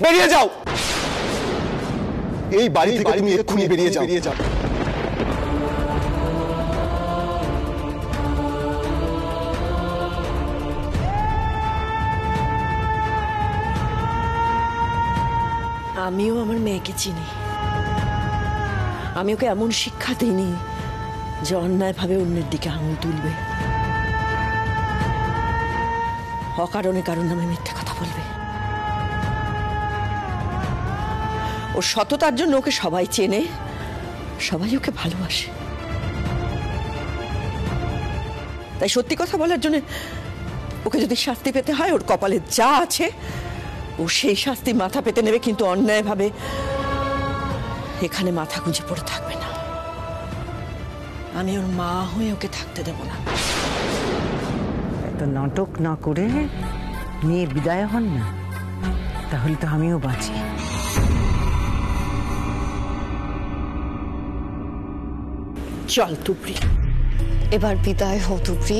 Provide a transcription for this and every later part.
বেরিয়ে যাও, এই বাড়ি থেকে তুমি এক্ষুনি বেরিয়ে যাও। আমিও আমার মেয়েকে চিনি। আমি ওকে এমন শিক্ষা দিইনি যে অন্যায়ভাবে অন্যের দিকে আঙুল তুলবে, অকারণে কারণ নামে মিথ্যে কথা বলবে। ওর সততার জন্য ওকে সবাই চেনে, সবাই ওকে ভালোবাসে। তাই সত্যি কথা বলার জন্য ওকে যদি শাস্তি পেতে হয়, ওর কপালে যা আছে ও সেই শাস্তি মাথা পেতে নেবে, কিন্তু অন্যায়ভাবে এখানে মাথা গুঁজে পড়ে থাকবে না। আমি ওর মা হয়ে ওকে থাকতে দেব না। এত নাটক না করে নিয়ে বিদায় হন না, তাহলে তো আমিও বাঁচি। চল তুবড়ি, এবার বিদায় হও তুবড়ি।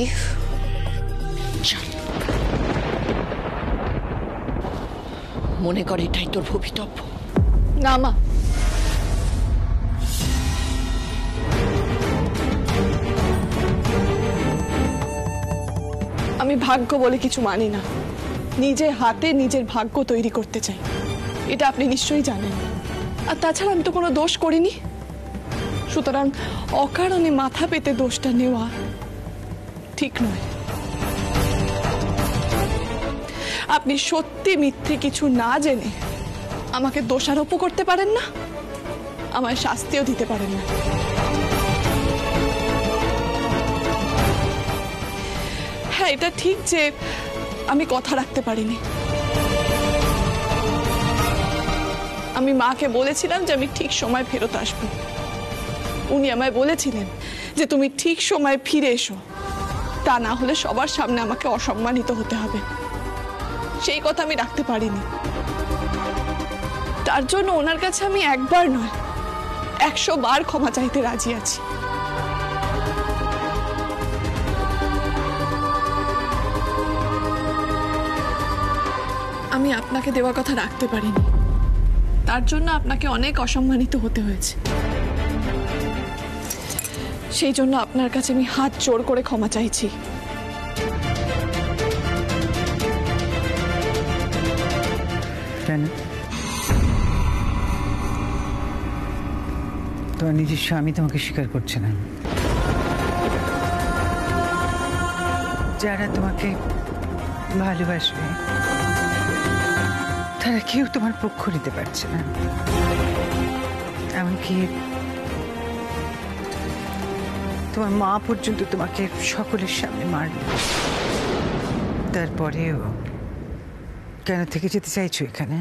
চল। মনে করে এটাই তোর ভবিতব্য? না মা, আমি ভাগ্য বলে কিছু মানি না। নিজে হাতে নিজের ভাগ্য তৈরি করতে চাই, এটা আপনি নিশ্চয়ই জানেন। আর তাছাড়া আমি তো কোনো দোষ করিনি, সুতরাং অকারণে মাথা পেতে দোষটা নেওয়া ঠিক নয়। আপনি সত্যি মিথ্যে কিছু না জেনে আমাকে দোষারোপ করতে পারেন না, আমায় শাস্তিও দিতে পারেন না। হ্যাঁ, এটা ঠিক যে আমি কথা রাখতে পারিনি। আমি মাকে বলেছিলাম যে আমি ঠিক সময় ফেরত আসবো। উনি আমায় বলেছিলেন যে তুমি ঠিক সময় ফিরে এসো, তা না হলে সবার সামনে আমাকে অসম্মানিত হতে হবে। সেই কথা আমি রাখতে পারিনি। তার জন্য ওনার কাছে আমি একবার নয় 100 বার ক্ষমা চাইতে রাজি আছি। আমি আপনাকে দেওয়া কথা রাখতে পারিনি, তার জন্য আপনাকে অনেক অসম্মানিত হতে হয়েছে। সেই জন্য আপনার কাছে আমি হাত জোড় করে ক্ষমা চাইছি। কেন? তোমার নিজের স্বামী তোমাকে স্বীকার করছে না? যারা তোমাকে ভালোবাসবে তারা কেউ তোমার পক্ষ নিতে পারছে না, এমনকি তোমার মা পর্যন্ত তোমাকে সকলের সামনে মারল। তারপরেও কেন থেকে যেতে চাইছো এখানে?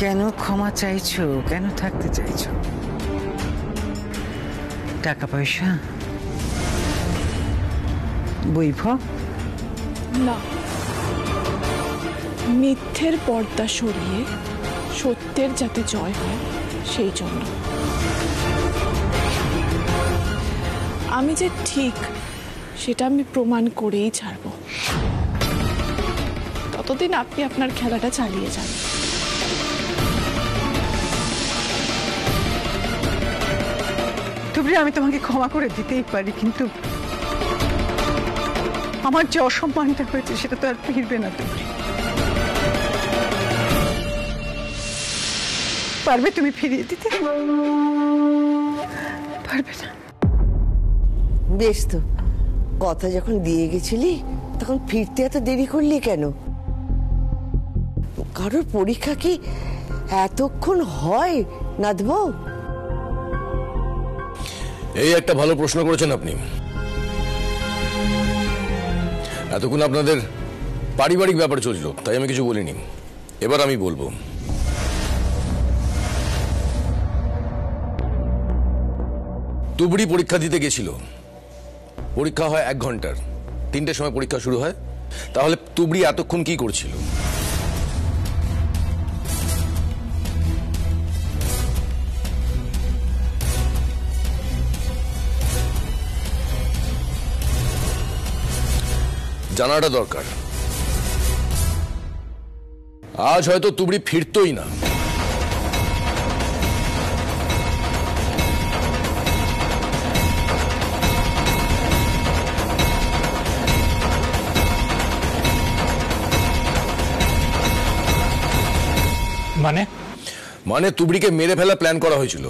কেন ক্ষমা চাইছো? কেন থাকতে চাইছো? টাকা পয়সা, বৈভব? না, মিথ্যের পর্দা সরিয়ে সত্যের যাতে জয় হয় সেই জন্য। আমি যে ঠিক সেটা আমি প্রমাণ করেই ছাড়ব। ততদিন আপনি আপনার খেলাটা চালিয়ে যান। তুবড়ি, আমি তোমাকে ক্ষমা করে দিতেই পারি, কিন্তু আমার যে অসম্মানটা হয়েছে সেটা তো আর ফিরবে না। তুবড়ি, পারবে তুমি ফিরিয়ে দিতে? পারবে না। বেশ তো, কথা যখন দিয়ে গেছিলি তখন ফিরতে এত দেরি করলি কেন? কারোর পরীক্ষা কি এতক্ষণ হয় নাথবো? এই একটা ভালো প্রশ্ন করেছেন আপনি। এতক্ষণ আপনাদের পারিবারিক ব্যাপার চলছিল, তাই আমি কিছু বলিনি। এবার আমি বলবো। তুবড়ি পরীক্ষা দিতে গেছিল। পরীক্ষা হয় 1 ঘন্টার, 3টের সময় পরীক্ষা শুরু হয়। তাহলে তুবড়ি এতক্ষণ কি করছিল? জানাটা দরকার। আজ হয়তো তুবড়ি ফিরতই না। মানে তুবড়িকে মেরে ফেলা প্ল্যান করা হয়েছিল।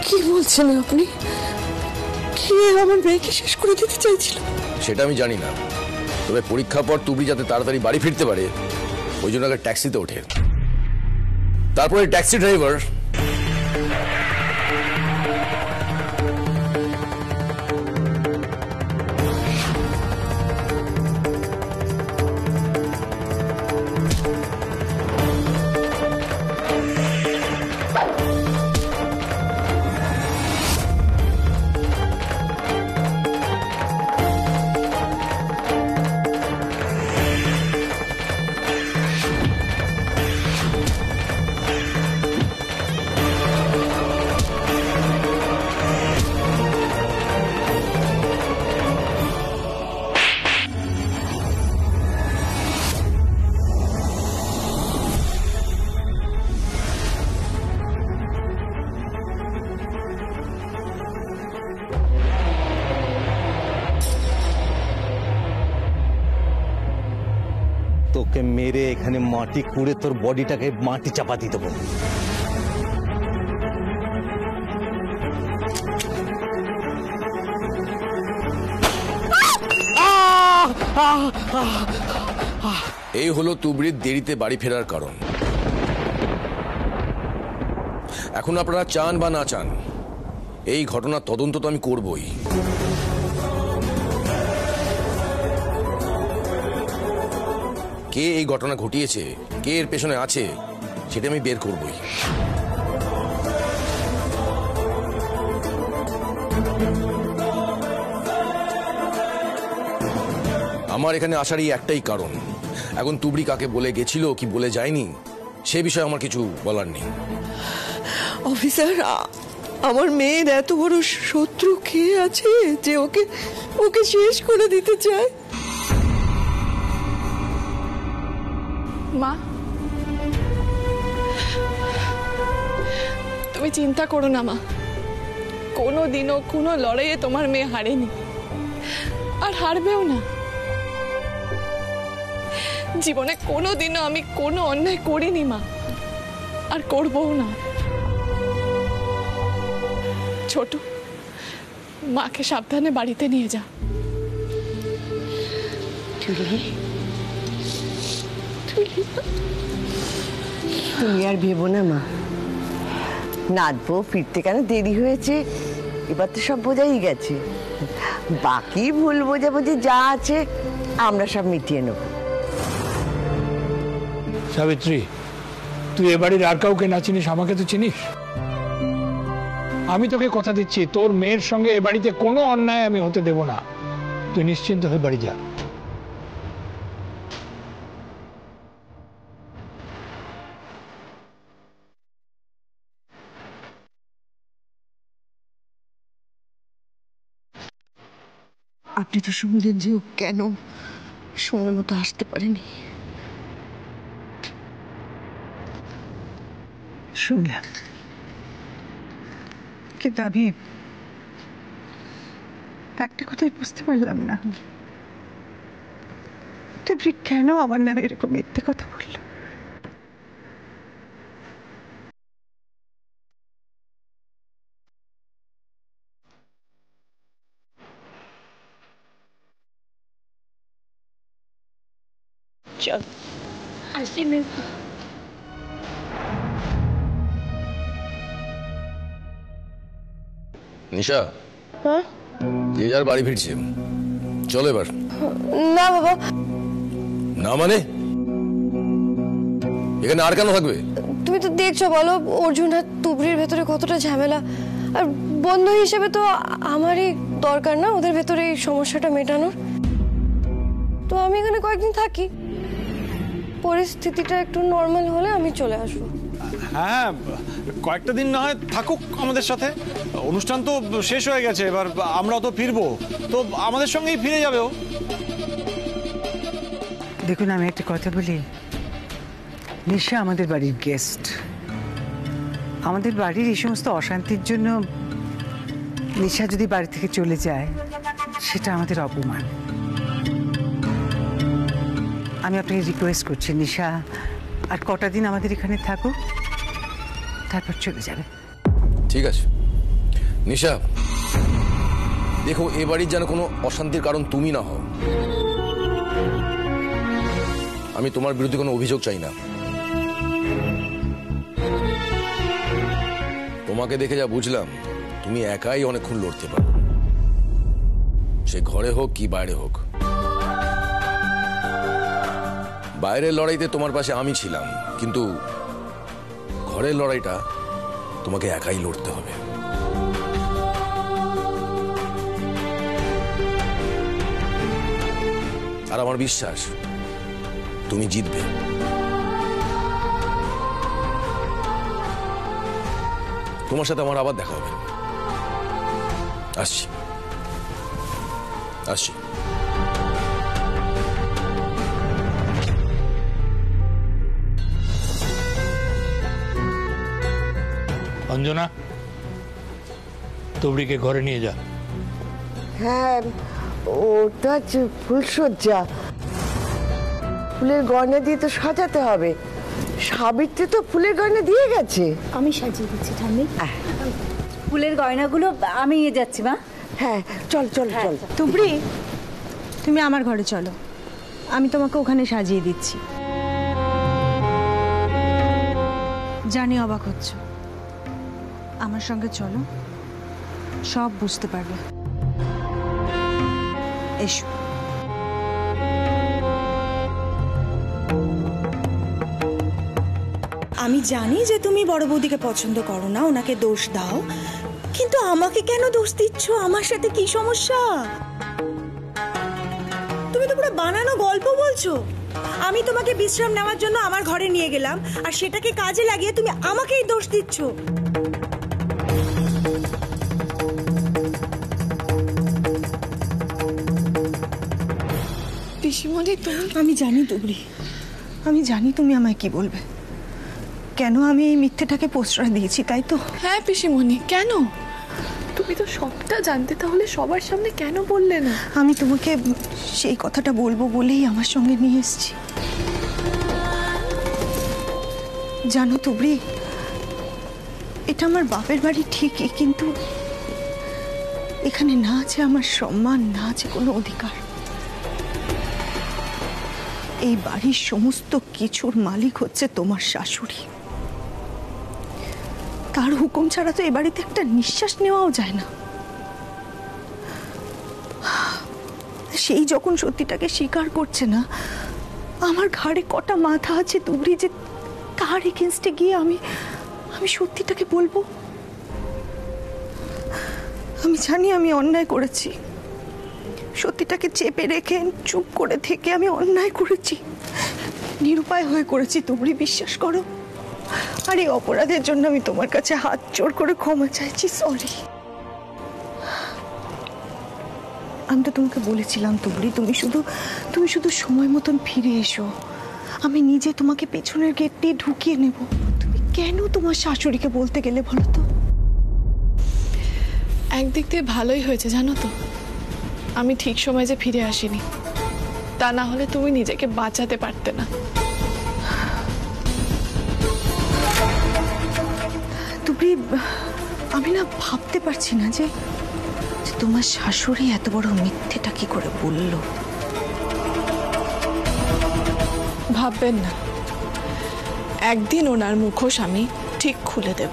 কি বলছেন আপনি? কি আমার মেয়েকে শেষ করে দিতে চাইছিল? সেটা আমি জানি না, তবে পরীক্ষার পর তুবড়ি যাতে তাড়াতাড়ি বাড়ি ফিরতে পারে ওই জন্য আগে ট্যাক্সিতে ওঠে। তারপরে ট্যাক্সি ড্রাইভার তোকে মেরে এখানে মাটি খুঁড়ে তোর বডিটাকে মাটি চাপা দিয়ে দেবো। এই হলো তুবড়ির দেরিতে বাড়ি ফেরার কারণ। এখন আপনারা চান বা না চান এই ঘটনার তদন্ত তো আমি করবই। কে এই ঘটনা ঘটিয়েছে, কে এর পেছনে আছে সেটা আমি বের করবই। আমার এখানে আসার এই একটাই কারণ, এখন তুবড়ি কাকে বলে গেছিল কি বলে যায়নি সে বিষয়ে আমার কিছু বলার নেই। অফিসার, আমার মেয়ের এত বড় শত্রু কে আছে যে ওকে ওকে শেষ করে দিতে চায়? মা, তুমি চিন্তা করো না মা, কোনো দিনও কোনো লড়াইয়ে তোমার মেয়ে হারেনি আর হারবেও না। জীবনে কোনো দিনও আমি কোনো অন্যায় করিনি মা, আর করবও না। ছোট, মাকে সাবধানে বাড়িতে নিয়ে যা। তুমি আর ভেবো না মা, নাচবো, ফিরতে কেন দেরি হয়েছে, এবার তো সব বোঝাই গেছে। বাকি ভুল বোঝাবুঝি যা আছে আমরা সব মিটিয়ে নেব। সাবিত্রী, তুই এ বাড়ির আর কাউকে না চিনিস, আমাকে তো চিনিস। আমি তোকে কথা দিচ্ছি, তোর মেয়ের সঙ্গে এ বাড়িতে কোনো অন্যায় আমি হতে দেব না। তুই নিশ্চিন্ত হয়ে বাড়ি যা। আপনি তো শুনলেন যে ও কেন সময় মতো আসতে পারেনি। শুনলাম, কিন্তু আমি একটা কথাই বুঝতে পারলাম না, তুই কেন আমার নামে এরকম মিথ্যে কথা বললো? চল আসি। নিশা, যে যার বাড়ি ফিরছে, চলো এবার। না বাবা। না মানে? এখানে আর কেন থাকবে? তুমি তো দেখছো, বলো অর্জুন আর তুবড়ির ভেতরে কতটা ঝামেলা, আর বন্ধু হিসেবে তো আমারই দরকার না ওদের ভেতরে এই সমস্যাটা মেটানোর। তো আমি এখানে কয়েকদিন থাকি, পরিস্থিতিটা একটু নর্মাল হলে আমি চলে আসবো। হ্যাঁ, কয়েকটা দিন না হয় থাকুক আমাদের সাথে। অনুষ্ঠান তো শেষ হয়ে গেছে, এবার আমরাও তো ফিরবো, তো আমাদের সঙ্গেই ফিরে যাবে ও। দেখুন, আমি একটা কথা বলি, নিশা আমাদের বাড়ির গেস্ট। আমাদের বাড়ির এই সমস্ত অশান্তির জন্য নিশা যদি বাড়ি থেকে চলে যায়, সেটা আমাদের অপমান। আমি আপনাকে রিকোয়েস্ট করছি, নিশা আর কটা দিন আমাদের এখানে থাকুক, তারপর চলে যাবে। ঠিক আছে নিশা, দেখো এ বাড়ির যেন কোনো অশান্তির কারণ তুমি না হও। আমি তোমার বিরুদ্ধে কোনো অভিযোগ চাই না। তোমাকে দেখে যা বুঝলাম, তুমি একাই অনেকক্ষণ লড়তে পারো, সে ঘরে হোক কি বাইরে হোক। বাইরের লড়াইতে তোমার পাশে আমি ছিলাম, কিন্তু ঘরের লড়াইটা তোমাকে একাই লড়তে হবে। আর আমার বিশ্বাস তুমি জিতবে। তোমার সাথে আমার আবার দেখা হবে। আসছি আসছি। অঞ্জনা, তুবড়িকে ঘরে নিয়ে যা। হ্যাঁ, ওটা ফুলসজ্জা, ফুলের গয়না দিয়ে তো সাজাতে হবে। সাবিত্রী তো ফুলের গয়না দিয়ে গেছে। আমি সাজিয়ে দিচ্ছি ঠাম্মি। ফুলের গয়নাগুলো আমি নিয়ে যাচ্ছি মা। হ্যাঁ, চল চল চল। তুবড়ি, তুমি আমার ঘরে চলো, আমি তোমাকে ওখানে সাজিয়ে দিচ্ছি। জানি অবাক হচ্ছ, আমার সঙ্গে চলো, সব বুঝতে পারবে। এসো। আমি জানি যে তুমি বড় বৌদিকে পছন্দ করো না, ওনাকে দোষ দাও, কিন্তু আমাকে কেন দোষ দিচ্ছ? আমার সাথে কি সমস্যা? তুমি তো পুরো বানানো গল্প বলছো। আমি তোমাকে বিশ্রাম নেওয়ার জন্য আমার ঘরে নিয়ে গেলাম, আর সেটাকে কাজে লাগিয়ে তুমি আমাকেই দোষ দিচ্ছ। পিসিমণি, তুমি... আমি জানি তুবড়ি, আমি জানি তুমি আমায় কি বলবে। কেন আমি এই মিথ্যেটাকে প্রশ্রয় দিয়েছি, তাই তো? হ্যাঁ পিসিমণি, কেন? তুমি তো সবটা জানতে, তাহলে সবার সামনে কেন বললে না? আমি তোমাকে সেই কথাটা বলবো বলেই আমার সঙ্গে নিয়ে এসেছি। জানো তুবড়ি, এটা আমার বাপের বাড়ি ঠিকই, কিন্তু এখানে না আছে আমার সম্মান, না আছে কোনো অধিকার। এই বাড়ির সমস্ত কিছুর মালিক হচ্ছে তোমার শাশুড়ি। তার হুকুম ছাড়া তো এ বাড়িতে একটা নিঃশ্বাস নেওয়াও যায় না। সেই যখন সত্যিটাকে স্বীকার করছে না, আমার ঘাড়ে কটা মাথা আছে তুবড়ি, যে তার এগেনস্টে গিয়ে আমি সত্যিটাকে বলবো? আমি জানি আমি অন্যায় করেছি, সত্যিটাকে চেপে রেখে চুপ করে থেকে আমি অন্যায় করেছি, নিরুপায় হয়ে করেছি তুবড়ি, বিশ্বাস করো। আর এই অপরাধের জন্য আমি তোমার কাছে হাত জোড় করে ক্ষমা চাইছি, সরি। আমি তো তোমাকে বলেছিলাম তুবড়ি, তুমি শুধু সময় মতন ফিরে এসো, আমি নিজে তোমাকে পেছনের গেট দিয়ে ঢুকিয়ে নেব। তুমি কেন তোমার শাশুড়িকে বলতে গেলে বলো তো? একদিক দিয়ে ভালোই হয়েছে জানো তো, আমি ঠিক সময় যে ফিরে আসিনি, তা না হলে তুমি নিজেকে বাঁচাতে পারতে না। তুবড়ি, আমি না ভাবতে পারছি না যে তোমার শাশুড়ি এত বড় মিথ্যেটা কি করে বললো। ভাববেন না, একদিন ওনার মুখোশ আমি ঠিক খুলে দেব।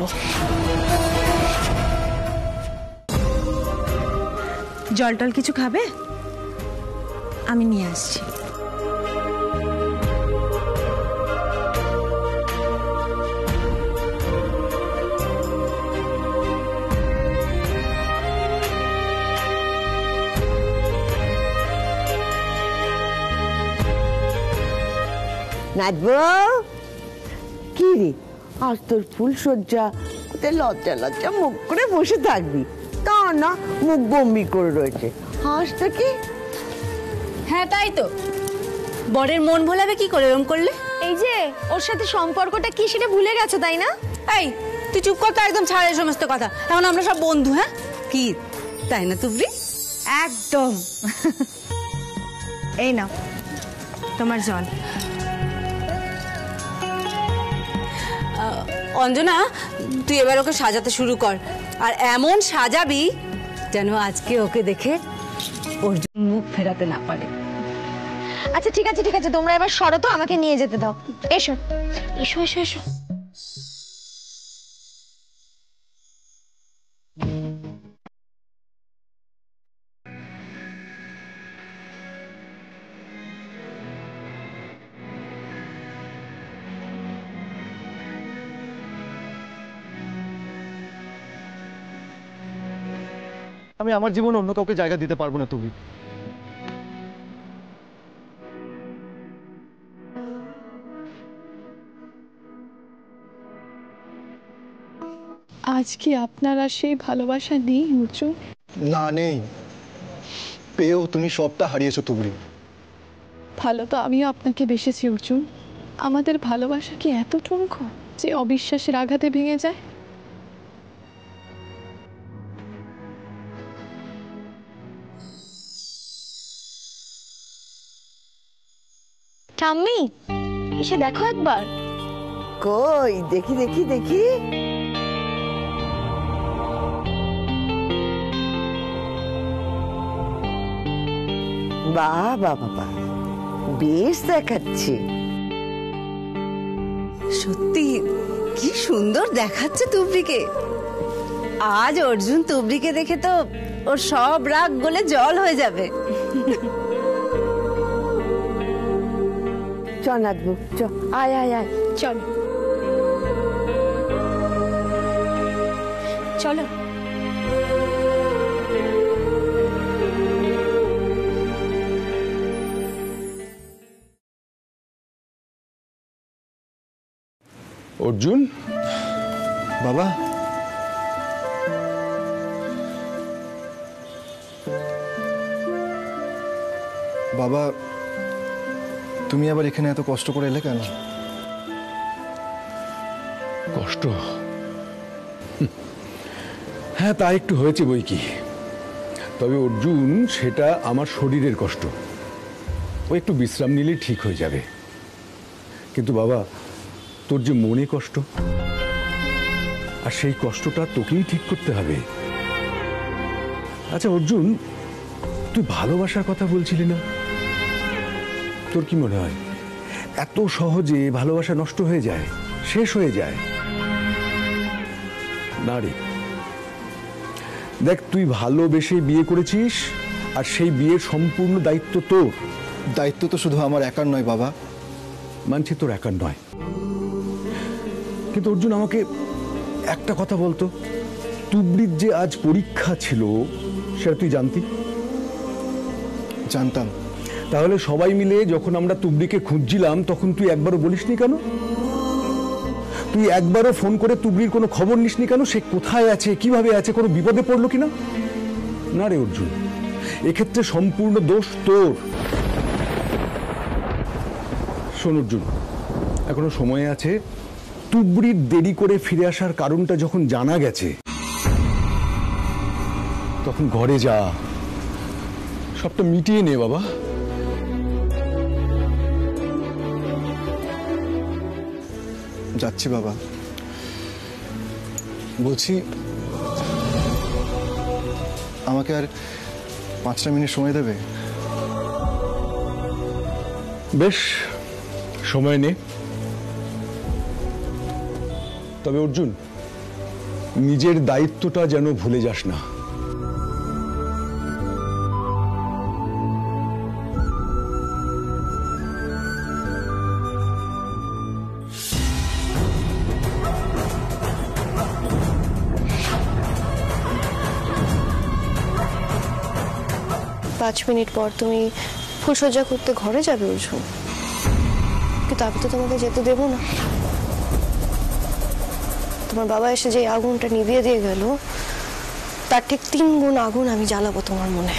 জল টল কিছু খাবে? আমি নিয়ে আসছি। নাচবো কি রে, আজ তোর ফুলসজ্জা, কোথায় লজ্জা লজ্জা মুখ করে বসে থাকবি, তা না মুখ বম্বি করে রয়েছে। হাসটা কি? হ্যাঁ তাই তো, বরের মন ভোলাবে কি করে এরকম করলে? এই যে ওর সাথে সম্পর্কটা কি সেটা ভুলে গেছো তাই না? এই তুই চুপ কর তো, একদম ছাড় এই সমস্ত কথা। এখন আমরা সব বন্ধু। হ্যাঁ কি তাই না তুবড়ি? একদম। এই নাও তোমার জল। অঞ্জনা, তুই এবার ওকে সাজাতে শুরু কর, আর এমন সাজাবি যেন আজকে ওকে দেখে অর্জুন মুখ ফেরাতে না পারে। আচ্ছা ঠিক আছে ঠিক আছে, তোমরা এবার সরো তো, আমাকে নিয়ে যেতে দাও। এসো এসো এসো এসো। আমি আমার জীবনে অন্য কাউকে জায়গা দিতে পারবো না। তুমি আজ কি আপনার আর সেই ভালোবাসা নেই অর্জুন? না, নেই। পেয়েও তুমি সবটা হারিয়েছো তুবড়ি। ভালো তো আমিও আপনাকে বেসেছি অর্জুন। আমাদের ভালোবাসা কি এত ঠুনকো যে অবিশ্বাসের আঘাতে ভেঙে যায়? ঠাম্মি এসে দেখো একবার। কই দেখি দেখি দেখি। বাহ বাহ বাহ, বেশ দেখাচ্ছে। সত্যি কি সুন্দর দেখাচ্ছে তুবড়িকে। আজ অর্জুন তুবড়িকে দেখে তো ওর সব রাগ গলে জল হয়ে যাবে। চল নাচবো, চ, আয় আয় আয়, চলো চলো। অর্জুন, বাবা, বাবা তুমি আবার এখানে এত কষ্ট করে এলে কেন? কষ্ট? হ্যাঁ তা একটু হয়েছে বই কি, তবে অর্জুন সেটা আমার শরীরের কষ্ট, ও একটু বিশ্রাম নিলেই ঠিক হয়ে যাবে। কিন্তু বাবা, তোর যে মনে কষ্ট, আর সেই কষ্টটা তোকেই ঠিক করতে হবে। আচ্ছা অর্জুন, তুই ভালোবাসার কথা বলছিলি না? তোর কি মনে হয় এত সহজে ভালোবাসা নষ্ট হয়ে যায়, শেষ হয়ে যায়? না রে, দেখ তুই ভালোবেসে বিয়ে করেছিস, আর সেই বিয়ের সম্পূর্ণ দায়িত্ব তোর। দায়িত্ব তো শুধু আমার একার নয় বাবা। মানছি তোর একার নয়, কিন্তু অর্জুন আমাকে একটা কথা বলতো, তুবড়ির যে আজ পরীক্ষা ছিল সেটা তুই জানতি? জানতাম। তাহলে সবাই মিলে যখন আমরা তুবড়িকে খুঁজছিলাম তখন তুই একবারও বলিসনি কেন? তুই একবারও ফোন করে তুবড়ির কোনো খবর নিসনি কেন? সে কোথায় আছে, কিভাবে আছে, কোনো বিপদে পড়লো কিনা? না রে অর্জুন, এক্ষেত্রে সম্পূর্ণ দোষ তোর। শোন অর্জুন, এখনো সময় আছে। তুবড়ির দেরি করে ফিরে আসার কারণটা যখন জানা গেছে তখন ঘরে যা, সবটা মিটিয়ে নে বাবা। যাচ্ছি বাবা। বলছি, আমাকে আর 5টা মিনিট সময় দেবে? বেশ, সময় নে। তবে অর্জুন, নিজের দায়িত্বটা যেন ভুলে যাস না। 5 মিনিট পর তুমি ফুলসজ্জা করতে ঘরে যাবে অর্জুন। কিন্তু আমি তো তোমাকে যেতে দেবো না। তোমার বাবা এসে যে আগুনটা নিভিয়ে দিয়ে গেল, তার ঠিক 3 গুণ আগুন আমি জ্বালাবো তোমার মনে।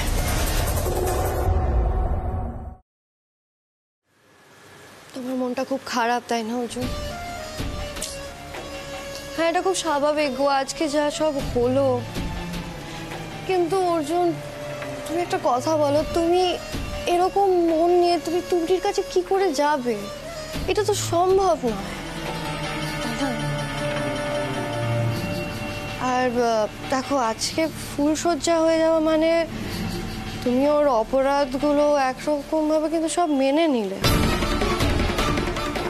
তোমার মনটা খুব খারাপ, তাই না অর্জুন? হ্যাঁ, এটা খুব স্বাভাবিক গো, আজকে যা সব হলো। কিন্তু অর্জুন, তুমি একটা কথা বলো, তুমি এরকম মন নিয়ে তুমি তুবড়ির কাছে কি করে যাবে? এটা তো সম্ভব নয়। আর দেখো, আজকে ফুলশয্যা হয়ে যাওয়া মানে তুমি ওর অপরাধগুলো একরকম ভাবে কিন্তু সব মেনে নিলে।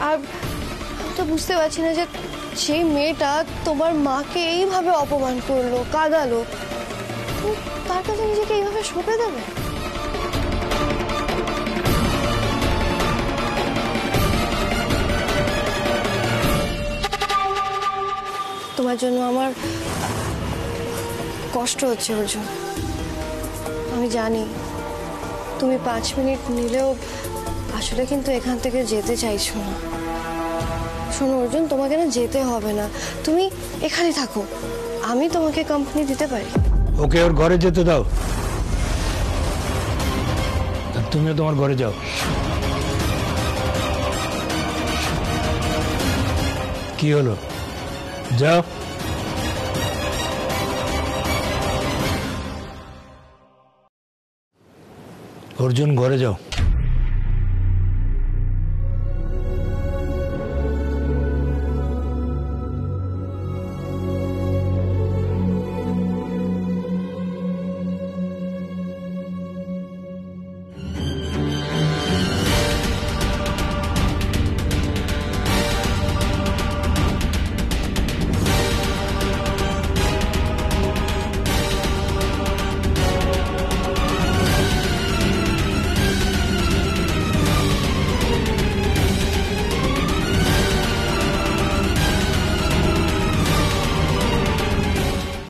আর আমি তো বুঝতে পারছি না যে সেই মেয়েটা তোমার মাকে এইভাবে অপমান করলো, কাঁদালো, তার কাছে নিজেকে এইভাবে সঁপে দেবে? তোমার জন্য আমার কষ্ট হচ্ছে অর্জুন। আমি জানি তুমি 5 মিনিট নিলেও আসলে কিন্তু এখান থেকে যেতে চাইছো না। শোনো অর্জুন, তোমাকে না যেতে হবে না, তুমি এখানে থাকো, আমি তোমাকে কোম্পানি দিতে পারি। ওকে ওর ঘরে যেতে দাও, আর তুমিও তোমার ঘরে যাও। কি হলো, যাও। অর্জুন, ঘরে যাও।